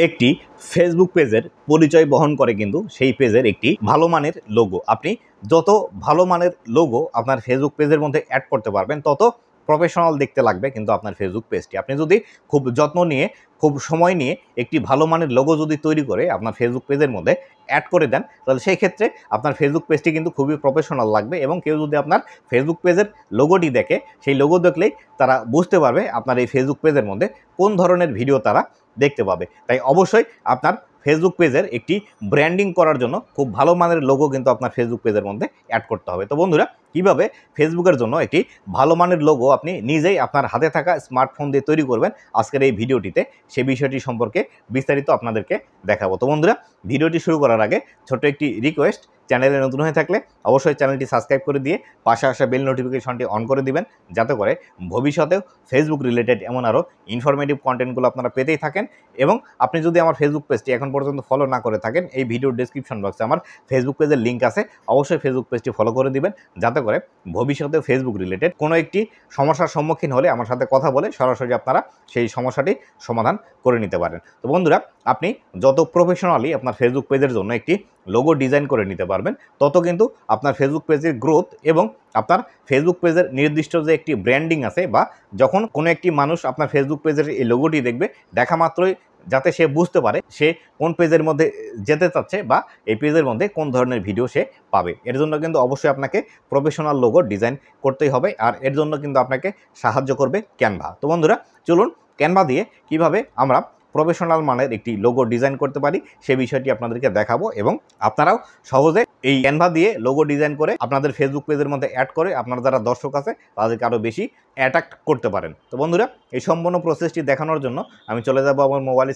একটি ফেসবুক পেজের পরিচয় বহন করে কিন্তু সেই পেজের একটি ভালো মানের লোগো। আপনি যত ভালো মানের লোগো আপনার ফেসবুক পেজের মধ্যে অ্যাড করতে পারবেন তত প্রফেশনাল দেখতে লাগবে কিন্তু আপনার ফেসবুক পেজটি। আপনি যদি খুব যত্ন নিয়ে খুব সময় নিয়ে একটি ভালো মানের লোগো যদি তৈরি করে আপনার ফেসবুক পেজের মধ্যে অ্যাড করে দেন তাহলে সেই ক্ষেত্রে আপনার ফেসবুক পেজটি কিন্তু খুবই প্রফেশনাল লাগবে এবং কেউ যদি আপনার ফেসবুক পেজের লোগোটি দেখে সেই লোগো দেখলেই তারা বুঝতে পারবে আপনার এই ফেসবুক পেজের মধ্যে কোন ধরনের ভিডিও তারা দেখতে পাবে। তাই অবশ্যই আপনার ফেসবুক পেজের একটি ব্র্যান্ডিং করার জন্য খুব ভালো মানের লোগো কিন্তু আপনার ফেসবুক পেজের মধ্যে অ্যাড করতে হবে। তো বন্ধুরা, কীভাবে ফেসবুকের জন্য একটি ভালো মানের লোগো আপনি নিজেই আপনার হাতে থাকা স্মার্টফোন দিয়ে তৈরি করবেন আজকের এই ভিডিওটিতে, সেই বিষয়টি সম্পর্কে বিস্তারিত আপনাদেরকে দেখাবো। তো বন্ধুরা, ভিডিওটি শুরু করার আগে ছোট্ট একটি রিকোয়েস্ট, চ্যানেলে নতুন হয়ে থাকলে অবশ্যই চ্যানেলটি সাবস্ক্রাইব করে দিয়ে পাশে আসা বেল নোটিফিকেশনটি অন করে দিবেন, যাতে করে ভবিষ্যতেও ফেসবুক রিলেটেড এমন আরও ইনফরমেটিভ কন্টেন্টগুলো আপনারা পেতেই থাকেন। এবং আপনি যদি আমার ফেসবুক পেজটি এখন পর্যন্ত ফলো না করে থাকেন, এই ভিডিওর ডেসক্রিপশন বক্সে আমার ফেসবুক পেজের লিঙ্ক আছে, অবশ্যই ফেসবুক পেজটি ফলো করে দিবেন, যাতে করে ভবিষ্যতেও ফেসবুক রিলেটেড কোনো একটি সমস্যার সম্মুখীন হলে আমার সাথে কথা বলে সরাসরি আপনারা সেই সমস্যাটি সমাধান করে নিতে পারেন। তো বন্ধুরা, আপনি যত প্রফেশনালি আপনার ফেসবুক পেজের জন্য একটি লোগো ডিজাইন করে নিতে পারবেন তত কিন্তু আপনার ফেসবুক পেজের গ্রোথ এবং আপনার ফেসবুক পেজের নির্দিষ্ট যে একটি ব্র্যান্ডিং আছে, বা যখন কোনো একটি মানুষ আপনার ফেসবুক পেজের এই লোগোটি দেখবে, দেখা মাত্রই যাতে সে বুঝতে পারে সে কোন পেজের মধ্যে যেতে চাচ্ছে বা এই পেজের মধ্যে কোন ধরনের ভিডিও সে পাবে। এর জন্য কিন্তু অবশ্যই আপনাকে প্রফেশনাল লোগো ডিজাইন করতেই হবে, আর এর জন্য কিন্তু আপনাকে সাহায্য করবে ক্যানভা। তো বন্ধুরা, চলুন ক্যানভা দিয়ে কিভাবে আমরা প্রফেশনাল মানের একটি লোগো ডিজাইন করতে পারি সে বিষয়টি আপনাদেরকে দেখাবো, এবং আপনারাও সহজে এই ক্যানভা দিয়ে লোগো ডিজাইন করে আপনাদের ফেসবুক পেজের মধ্যে অ্যাড করে আপনার যারা দর্শক আছে তাদেরকে আরও বেশি অ্যাট্রাক্ট করতে পারেন। তো বন্ধুরা, এই সম্পূর্ণ প্রসেসটি দেখানোর জন্য আমি চলে যাব আমার মোবাইল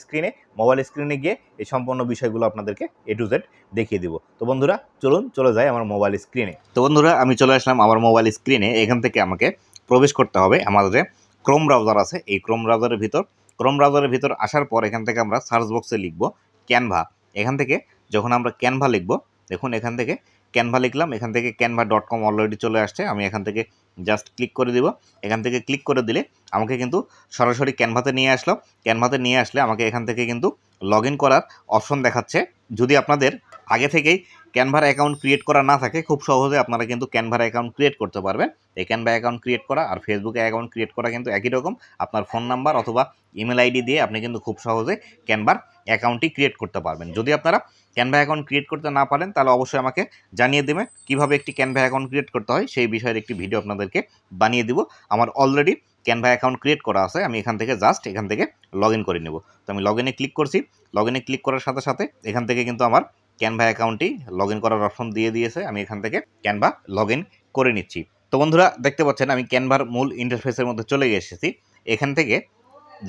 স্ক্রিনে গিয়ে এই সম্পূর্ণ বিষয়গুলো আপনাদেরকে A to Z দেখিয়ে দিব। তো বন্ধুরা, চলে যাই আমার মোবাইল স্ক্রিনে। তো বন্ধুরা, আমি চলে আসলাম আমার মোবাইল স্ক্রিনে। এখান থেকে আমাকে প্রবেশ করতে হবে আমাদের যে ক্রোম ব্রাউজার আছে, এই ক্রোম ব্রাউজারের ভিতর আসার পর এখান থেকে আমরা সার্চ বক্সে লিখব ক্যানভা। এখান থেকে যখন আমরা ক্যানভা লিখব, দেখুন এখান থেকে ক্যানভা লিখলাম, এখান থেকে canva.com অলরেডি চলে আসছে। আমি এখান থেকে জাস্ট ক্লিক করে দিব। এখান থেকে ক্লিক করে দিলে আমাকে কিন্তু সরাসরি ক্যানভাতে নিয়ে আসলো। ক্যানভাতে নিয়ে আসলে আমাকে এখান থেকে কিন্তু লগ ইন করার অপশন দেখাচ্ছে। যদি আপনাদের আগে থেকেই ক্যানভার অ্যাকাউন্ট ক্রিয়েট করা না থাকে, খুব সহজে আপনারা কিন্তু ক্যানভার অ্যাকাউন্ট ক্রিয়েট করতে পারবেন। এই ক্যানভা অ্যাকাউন্ট ক্রিয়েট করা আর ফেসবুকে অ্যাকাউন্ট ক্রিয়েট করা কিন্তু একই রকম। আপনার ফোন নাম্বার অথবা ইমেল আইডি দিয়ে আপনি কিন্তু খুব সহজে ক্যানভার অ্যাকাউন্টটি ক্রিয়েট করতে পারবেন। যদি আপনারা ক্যানভা অ্যাকাউন্ট ক্রিয়েট করতে না পারেন তাহলে অবশ্যই আমাকে জানিয়ে দেবেন কীভাবে একটি ক্যানভা অ্যাকাউন্ট ক্রিয়েট করতে হয়, সেই বিষয়ের একটি ভিডিও আপনাদেরকে বানিয়ে দিব। আমার অলরেডি ক্যানভা অ্যাকাউন্ট ক্রিয়েট করা আছে, আমি এখান থেকে জাস্ট এখান থেকে লগ ইন করে নেব। তো আমি লগ ইনে ক্লিক করছি। লগ ইনে ক্লিক করার সাথে সাথে এখান থেকে কিন্তু আমার ক্যানভা অ্যাকাউন্টটি লগ ইন করার অপশন দিয়ে দিয়েছে। আমি এখান থেকে ক্যানভা লগ ইন করে নিচ্ছি। তো বন্ধুরা, দেখতে পাচ্ছেন আমি ক্যানভার মূল ইন্টারফেসের মধ্যে চলে এসেছি। এখান থেকে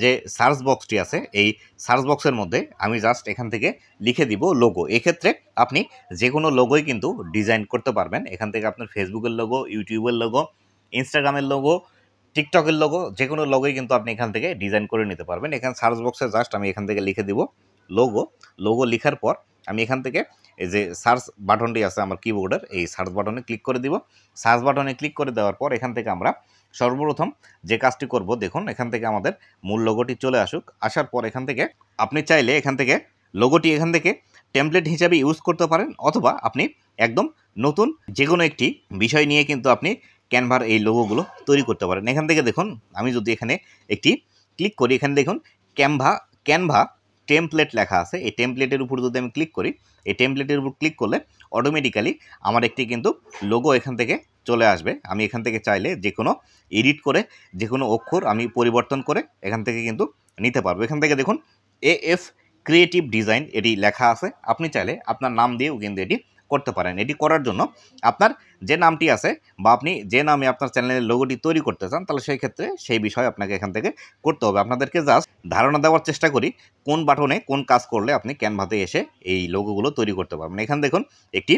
যে সার্চ বক্সটি আছে, এই সার্চ বক্সের মধ্যে আমি জাস্ট এখান থেকে লিখে দিব লোগো। এক্ষেত্রে আপনি যে কোনো লোগোই কিন্তু ডিজাইন করতে পারবেন। এখান থেকে আপনার ফেসবুকের লোগো, ইউটিউবের লোগো, ইনস্টাগ্রামের লোগো, টিকটকের লোগো, যে কোনো লোগোই কিন্তু আপনি এখান থেকে ডিজাইন করে নিতে পারবেন। এখানে সার্চ বক্সে জাস্ট আমি এখান থেকে লিখে দিব লোগো লিখার পর আমি এখান থেকে এই যে সার্চ বাটনটি আছে আমার কিবোর্ডের, এই সার্চ বাটনে ক্লিক করে দিব। সার্চ বাটনে ক্লিক করে দেওয়ার পর এখান থেকে আমরা সর্বপ্রথম যে কাজটি করব, দেখুন এখান থেকে আমাদের মূল লোগোটি চলে আসুক। আসার পর এখান থেকে আপনি চাইলে এখান থেকে লোগোটি এখান থেকে টেমপ্লেট হিসাবে ইউজ করতে পারেন, অথবা আপনি একদম নতুন যে কোনো একটি বিষয় নিয়ে কিন্তু আপনি ক্যানভার এই লোগোগুলো তৈরি করতে পারেন। এখান থেকে দেখুন আমি যদি এখানে একটি ক্লিক করি, এখানে দেখুন ক্যানভা টেমপ্লেট লেখা আছে। এই টেমপ্লেটের উপর যদি আমি ক্লিক করি, এই টেমপ্লেটের উপর ক্লিক করলে অটোমেটিক্যালি আমার একটি কিন্তু লোগো এখান থেকে চলে আসবে। আমি এখান থেকে চাইলে যে কোনো এডিট করে যে কোনো অক্ষর আমি পরিবর্তন করে এখান থেকে কিন্তু নিতে পারবো। এখান থেকে দেখুন AF ক্রিয়েটিভ ডিজাইন এটি লেখা আছে। আপনি চাইলে আপনার নাম দিয়েও কিন্তু এটি করতে পারেন। এটি করার জন্য আপনার যে নামটি আছে বা আপনি যে নামে আপনার চ্যানেলের লোগোটি তৈরি করতে চান, তাহলে সেই ক্ষেত্রে সেই বিষয়ে আপনাকে এখান থেকে করতে হবে। আপনাদেরকে জাস্ট ধারণা দেওয়ার চেষ্টা করি কোন বাটনে কোন কাজ করলে আপনি ক্যানভাতে এসে এই লোগোগুলো তৈরি করতে পারবেন। এখানে দেখুন একটি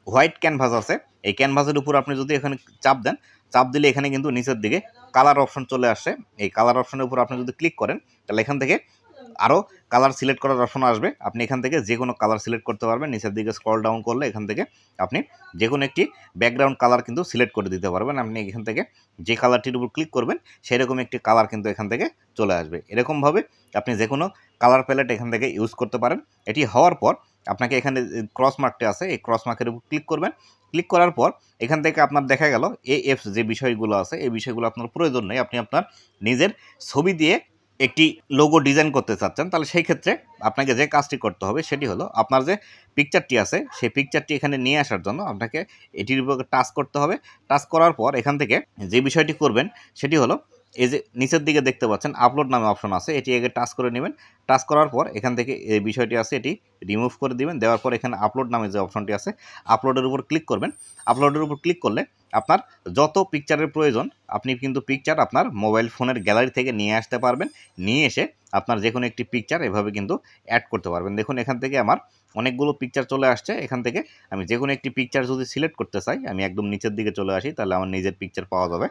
হোয়াইট ক্যানভাস আছে। এই ক্যানভাসের উপর আপনি যদি এখানে চাপ দিলে এখানে কিন্তু নিচের দিকে কালার অপশন চলে আসে। এই কালার অপশনের উপর আপনি যদি ক্লিক করেন তাহলে এখান থেকে আরও কালার সিলেক্ট করার অপশন আসবে, আপনি এখান থেকে যে কোনো কালার সিলেক্ট করতে পারবেন। নিচের দিকে স্ক্রল ডাউন করলে এখান থেকে আপনি যে কোনো একটি ব্যাকগ্রাউন্ড কালার কিন্তু সিলেক্ট করে দিতে পারবেন। আপনি এখান থেকে যে কালারটির উপর ক্লিক করবেন সেরকম একটি কালার কিন্তু এখান থেকে চলে আসবে। এরকমভাবে আপনি যে কোনো কালার প্যালেট এখান থেকে ইউজ করতে পারেন। এটি হওয়ার পর আপনাকে এখানে ক্রস মার্কটি আছে, এই ক্রস মার্কের উপর ক্লিক করবেন। ক্লিক করার পর এখান থেকে আপনার দেখা গেল এএফ যে বিষয়গুলো আছে এই বিষয়গুলো আপনার প্রয়োজন নেই। আপনি আপনার নিজের ছবি দিয়ে একটি লোগো ডিজাইন করতে চাচ্ছেন, তাহলে সেই ক্ষেত্রে আপনাকে যে কাজটি করতে হবে সেটি হলো আপনার যে পিকচারটি আছে সেই পিকচারটি এখানে নিয়ে আসার জন্য আপনাকে এটির উপর টাচ করতে হবে। টাচ করার পর এখান থেকে যে বিষয়টি করবেন সেটি হলো এই যে নিচের দিকে দেখতে পাচ্ছেন আপলোড নামে অপশন আছে, এটি আগে টাচ করে নেবেন। টাচ করার পর এখান থেকে এই বিষয়টি আছে এটি রিমুভ করে দিবেন। দেওয়ার পর এখানে আপলোড নামে যে অপশনটি আছে আপলোডের উপর ক্লিক করবেন। আপলোডের উপর ক্লিক করলে আপনার যত পিকচারের প্রয়োজন আপনি কিন্তু পিকচার আপনার মোবাইল ফোনের গ্যালারি থেকে নিয়ে আসতে পারবেন। নিয়ে এসে আপনার যে কোনো একটি পিকচার এভাবে কিন্তু অ্যাড করতে পারবেন। দেখুন এখান থেকে আমার অনেকগুলো পিকচার চলে আসছে। এখান থেকে আমি যে কোনো একটি পিকচার যদি সিলেক্ট করতে চাই আমি একদম নিচের দিকে চলে আসি, তাহলে আমার নিজের পিকচার পাওয়া যাবে।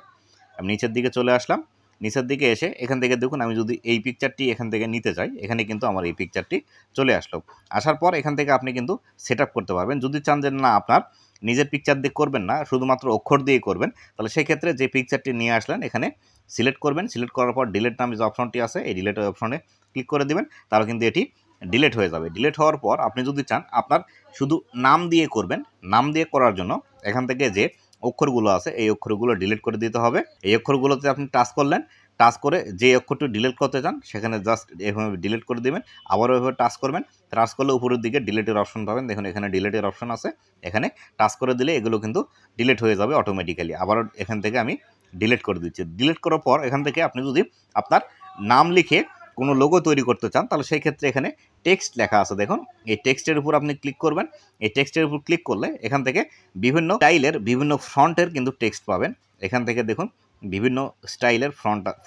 আমি নিচের দিকে চলে আসলাম। নিচের দিকে এসে এখান থেকে দেখুন আমি যদি এই পিকচারটি এখান থেকে নিতে চাই এখানে কিন্তু আমার এই পিকচারটি চলে আসলো। আসার পর এখান থেকে আপনি কিন্তু সেট আপ করতে পারবেন। যদি চান যে না আপনার নিজের পিকচার দিয়ে করবেন না, শুধুমাত্র অক্ষর দিয়ে করবেন, তাহলে সেই ক্ষেত্রে যে পিকচারটি নিয়ে আসলেন এখানে সিলেক্ট করবেন। সিলেক্ট করার পর ডিলিট নামে যে অপশনটি আছে এই ডিলিট অপশনে ক্লিক করে দিবেন, তাহলে কিন্তু এটি ডিলিট হয়ে যাবে। ডিলিট হওয়ার পর আপনি যদি চান আপনার শুধু নাম দিয়ে করবেন, নাম দিয়ে করার জন্য এখান থেকে যে অক্ষরগুলো আছে এই অক্ষরগুলো ডিলিট করে দিতে হবে। এই অক্ষরগুলোতে আপনি টাচ করলেন, টাচ করে যে অক্ষরটি ডিলিট করতে চান সেখানে জাস্ট এভাবে ডিলিট করে দেবেন। আবারও এভাবে টাচ করবেন, টাচ করলে উপরের দিকে ডিলিটের অপশন পাবেন। দেখুন এখানে ডিলিটের অপশন আছে, এখানে টাচ করে দিলে এগুলো কিন্তু ডিলিট হয়ে যাবে অটোমেটিক্যালি। আবারও এখান থেকে আমি ডিলিট করে দিচ্ছি। ডিলিট করার পর এখান থেকে আপনি যদি আপনার নাম লিখে কোনো লোগো তৈরি করতে চান তাহলে সেই ক্ষেত্রে এখানে টেক্সট লেখা আছে, দেখুন এই টেক্সটের উপর আপনি ক্লিক করবেন। এই টেক্সটের উপর ক্লিক করলে এখান থেকে বিভিন্ন স্টাইলের বিভিন্ন ফন্টের কিন্তু টেক্সট পাবেন। এখান থেকে দেখুন বিভিন্ন স্টাইলের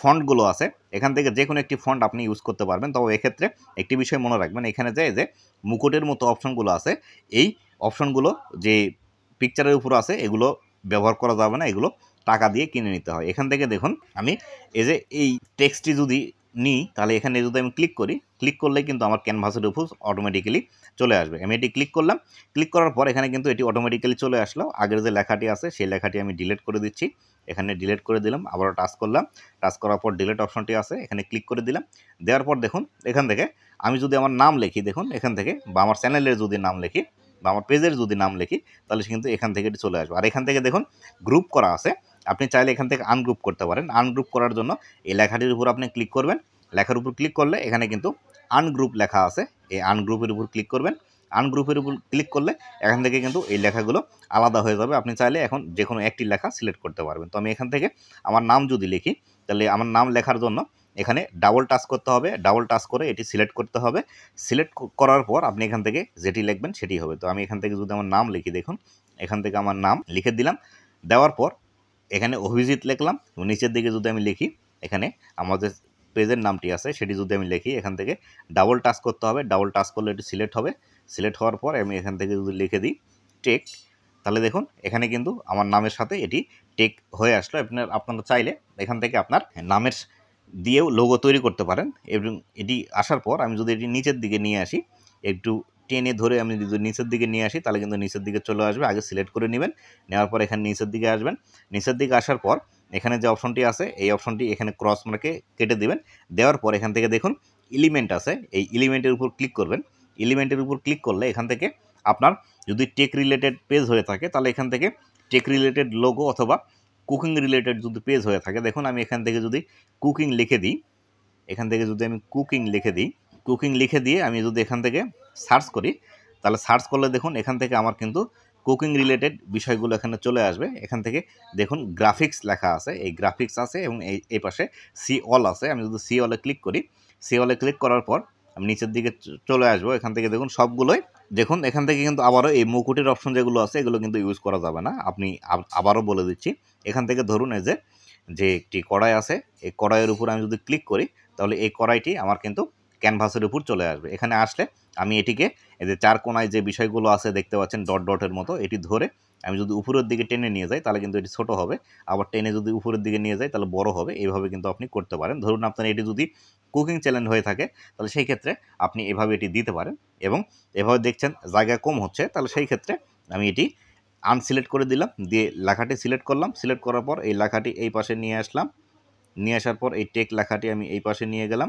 ফন্টগুলো আছে, এখান থেকে যে কোনো একটি ফন্ট আপনি ইউজ করতে পারবেন। তবে এক্ষেত্রে একটি বিষয় মনে রাখবেন, এখানে যে মুকুটের মতো অপশনগুলো আছে এই অপশনগুলো যে পিকচারের উপর আছে এগুলো ব্যবহার করা যাবে না, এগুলো টাকা দিয়ে কিনে নিতে হয়। এখান থেকে দেখুন আমি এই টেক্সটটি যদি নিই তাহলে এখানে যদি আমি ক্লিক করি, ক্লিক করলে কিন্তু আমার ক্যানভাসের উপর অটোমেটিক্যালি চলে আসবে। আমি এটি ক্লিক করলাম, ক্লিক করার পর এখানে কিন্তু এটি অটোমেটিক্যালি চলে আসলো। আগের যে লেখাটি আছে সেই লেখাটি আমি ডিলিট করে দিচ্ছি, এখানে ডিলিট করে দিলাম। আবারও টাচ করলাম, টাচ করার পর ডিলিট অপশনটি আছে এখানে ক্লিক করে দিলাম। দেওয়ার পর দেখুন এখান থেকে আমি যদি আমার নাম লিখি, দেখুন এখান থেকে বা আমার চ্যানেলের যদি নাম লিখি বা আমার পেজের যদি নাম লিখি তাহলে কিন্তু এখান থেকে এটি চলে আসবে। আর এখান থেকে দেখুন গ্রুপ করা আছে, আপনি চাইলে এখান থেকে আনগ্রুপ করতে পারেন। আনগ্রুপ করার জন্য এই লেখাটির উপর আপনি ক্লিক করবেন, লেখার উপর ক্লিক করলে এখানে কিন্তু আনগ্রুপ লেখা আছে, এই আনগ্রুপের উপর ক্লিক করবেন। আনগ্রুপের উপর ক্লিক করলে এখান থেকে কিন্তু এই লেখাগুলো আলাদা হয়ে যাবে। আপনি চাইলে এখন যে কোনো একটি লেখা সিলেক্ট করতে পারবেন। তো আমি এখান থেকে আমার নাম যদি লিখি তাহলে আমার নাম লেখার জন্য এখানে ডাবল টাচ করতে হবে, ডাবল টাচ করে এটি সিলেক্ট করতে হবে। সিলেক্ট করার পর আপনি এখান থেকে যেটি লিখবেন সেটি হবে। তো আমি এখান থেকে যদি আমার নাম লিখি, দেখুন এখান থেকে আমার নাম লিখে দিলাম। দেওয়ার পর এখানে অভিজিৎ লিখলাম। নিচের দিকে যদি আমি লিখি এখানে আমাদের পেজের নামটি আছে সেটি যদি আমি লিখি এখান থেকে ডাবল টাচ করতে হবে, ডাবল টাচ করলে এটি সিলেক্ট হবে। সিলেক্ট হওয়ার পর আমি এখান থেকে যদি লিখে দিই টেক, তাহলে দেখুন এখানে কিন্তু আমার নামের সাথে এটি টেক হয়ে আসলো। আপনারা চাইলে এখান থেকে আপনার নামের দিয়েও লোগো তৈরি করতে পারেন। এবং এটি আসার পর আমি যদি এটি নিচের দিকে নিয়ে আসি, একটু টেনে ধরে আমি যদি নিচের দিকে নিয়ে আসি তাহলে কিন্তু নিচের দিকে চলে আসবে। আগে সিলেক্ট করে নেবেন, নেওয়ার পর এখানে নিচের দিকে আসবেন। নিচের দিকে আসার পর এখানে যে অপশনটি আছে এই অপশনটি এখানে ক্রস মার্কে কেটে দিবেন। দেওয়ার পর এখান থেকে দেখুন এলিমেন্ট আছে, এই এলিমেন্টের উপর ক্লিক করবেন। এলিমেন্টের উপর ক্লিক করলে এখান থেকে আপনার যদি টেক রিলেটেড পেজ হয়ে থাকে তাহলে এখান থেকে টেক রিলেটেড লোগো অথবা কুকিং রিলেটেড যদি পেজ হয়ে থাকে, দেখুন আমি এখান থেকে যদি কুকিং লিখে দিই, এখান থেকে যদি আমি কুকিং লিখে দিই, কুকিং লিখে দিয়ে আমি যদি এখান থেকে সার্চ করি তাহলে সার্চ করলে দেখুন এখান থেকে আমার কিন্তু কুকিং রিলেটেড বিষয়গুলো এখানে চলে আসবে। এখান থেকে দেখুন গ্রাফিক্স লেখা আছে, এই গ্রাফিক্স আছে এবং এই পাশে সি অল আছে। আমি যদি সি অলে ক্লিক করি, সি অলে ক্লিক করার পর আমি নিচের দিকে চলে আসবো। এখান থেকে দেখুন সবগুলোই দেখুন এখান থেকে কিন্তু আবারও এই মুকুটের অপশন যেগুলো আছে এগুলো কিন্তু ইউজ করা যাবে না। আপনি আবারও বলে দিচ্ছি, এখান থেকে ধরুন এই যে একটি কড়াই আছে, এই কড়াইয়ের উপর আমি যদি ক্লিক করি তাহলে এই কড়াইটি আমার কিন্তু ক্যানভাসের উপর চলে আসবে। এখানে আসলে আমি এটিকে এই যে 4 কোণায় যে বিষয়গুলো আছে দেখতে পাচ্ছেন ডট ডটের মতো, এটি ধরে আমি যদি উপরের দিকে টেনে নিয়ে যাই তাহলে কিন্তু এটি ছোট হবে, আবার টেনে যদি উপরের দিকে নিয়ে যাই তাহলে বড় হবে। এইভাবে কিন্তু আপনি করতে পারেন। ধরুন আপনার এটি যদি কুকিং চ্যানেল হয়ে থাকে তাহলে সেই ক্ষেত্রে আপনি এভাবে এটি দিতে পারেন, এবং এভাবে দেখছেন জায়গা কম হচ্ছে, তাহলে সেই ক্ষেত্রে আমি এটি আনসিলেক্ট করে দিলাম, দিয়ে লেখাটি সিলেক্ট করলাম। সিলেক্ট করার পর এই লেখাটি এই পাশে নিয়ে আসলাম, নিয়ে আসার পর এই টেক লেখাটি আমি এই পাশে নিয়ে গেলাম।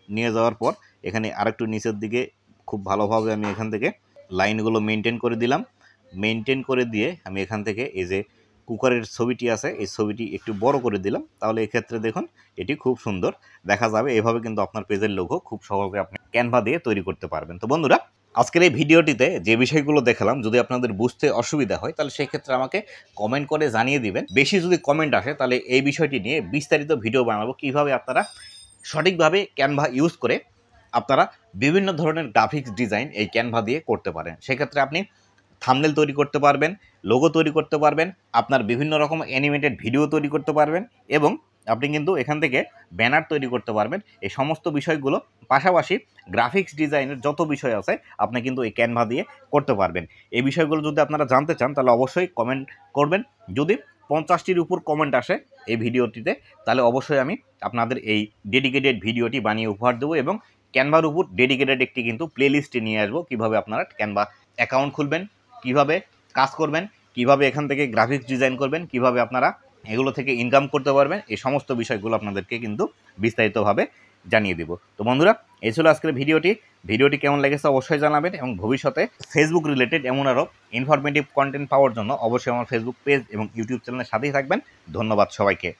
নিয়ে যাওয়ার পর এখানে আরেকটু নিচের দিকে খুব ভালোভাবে আমি এখান থেকে লাইনগুলো মেনটেন করে দিলাম। মেনটেন করে দিয়ে আমি এখান থেকে এই যে কুকারের ছবিটি আছে এই ছবিটি একটু বড় করে দিলাম, তাহলে এক্ষেত্রে দেখুন এটি খুব সুন্দর দেখা যাবে। এভাবে কিন্তু আপনার পেজের লোগো খুব সহজে আপনি ক্যানভা দিয়ে তৈরি করতে পারবেন। তো বন্ধুরা, আজকের এই ভিডিওটিতে যে বিষয়গুলো দেখালাম যদি আপনাদের বুঝতে অসুবিধা হয় তাহলে সেই ক্ষেত্রে আমাকে কমেন্ট করে জানিয়ে দিবেন। বেশি যদি কমেন্ট আসে তাহলে এই বিষয়টি নিয়ে বিস্তারিত ভিডিও বানাবো, কিভাবে আপনারা সঠিকভাবে ক্যানভা ইউজ করে আপনারা বিভিন্ন ধরনের গ্রাফিক্স ডিজাইন এই ক্যানভা দিয়ে করতে পারেন। সেক্ষেত্রে আপনি থাম্বনেল তৈরি করতে পারবেন, লোগো তৈরি করতে পারবেন, আপনার বিভিন্ন রকম অ্যানিমেটেড ভিডিও তৈরি করতে পারবেন, এবং আপনি কিন্তু এখান থেকে ব্যানার তৈরি করতে পারবেন। এই সমস্ত বিষয়গুলো পাশাপাশি গ্রাফিক্স ডিজাইনের যত বিষয় আছে আপনি কিন্তু এই ক্যানভা দিয়ে করতে পারবেন। এই বিষয়গুলো যদি আপনারা জানতে চান তাহলে অবশ্যই কমেন্ট করবেন। যদি 50টির উপর কমেন্ট আসে এই ভিডিওটিতে তাহলে অবশ্যই আমি আপনাদের এই ডেডিকেটেড ভিডিওটি বানিয়ে উপহার দেবো, এবং ক্যানভার উপর ডেডিকেটেড একটি কিন্তু প্লেলিস্টে নিয়ে আসবো, কীভাবে আপনারা ক্যানভা অ্যাকাউন্ট খুলবেন, কিভাবে কাজ করবেন, কিভাবে এখান থেকে গ্রাফিক্স ডিজাইন করবেন, কিভাবে আপনারা এগুলো থেকে ইনকাম করতে পারবেন, এই সমস্ত বিষয়গুলো আপনাদেরকে কিন্তু বিস্তারিতভাবে জানিয়ে দেব। তো বন্ধুরা, এই ছিল আজকের ভিডিওটি কেমন লেগেছে অবশ্যই জানাবেন, এবং ভবিষ্যতে ফেসবুক রিলেটেড এমন আরও ইনফরমেটিভ কন্টেন্ট পাওয়ার জন্য অবশ্যই আমার ফেসবুক পেজ এবং ইউটিউব চ্যানেলের সাথেই থাকবেন। ধন্যবাদ সবাইকে।